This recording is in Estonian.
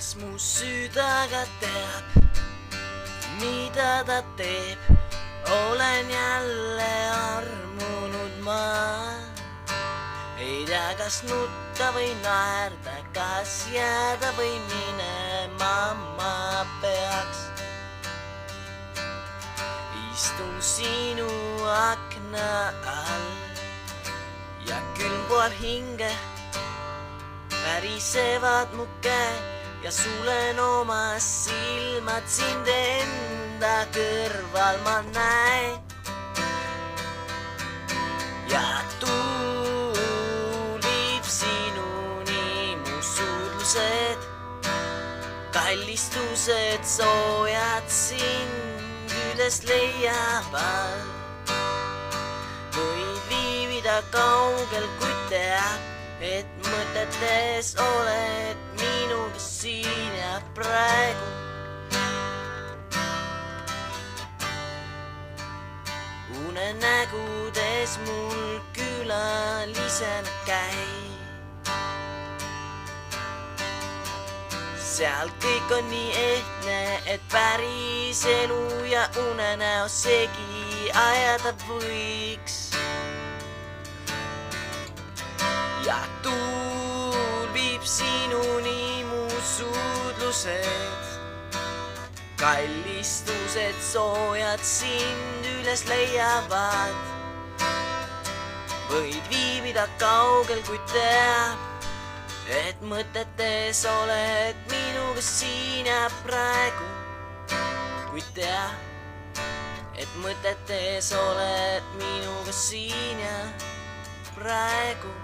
Kas mu südaga teab, mida ta teeb? Olen jälle armunud ma. Ei tea, kas nutta või naerda, kas jääda või minema ma peaks. Istun sinu akna all ja külmpuhab hinge. Pärisevad mu käed ja sulen oma silmad, sind enda kõrval ma näen. Ja tuul viib sinuni mu suudlused, kallistused soojad sind üles leiavad. Võid viibida kaugel, kuid teab, et mõtetes oled minuga siin ja praegu. Unenägudes mul külalisena käib. Seal kõik on nii ehtne, et päris elu ja unenäo segi ajada võiks. Ja tuul viib sinuni mu suudlused, kallistused soojad sind üles leiavad. Võid viibida kaugel, kuid teab, et mõtetes oled minuga siin ja praegu. Kuid teab, et mõtetes oled minuga siin ja praegu.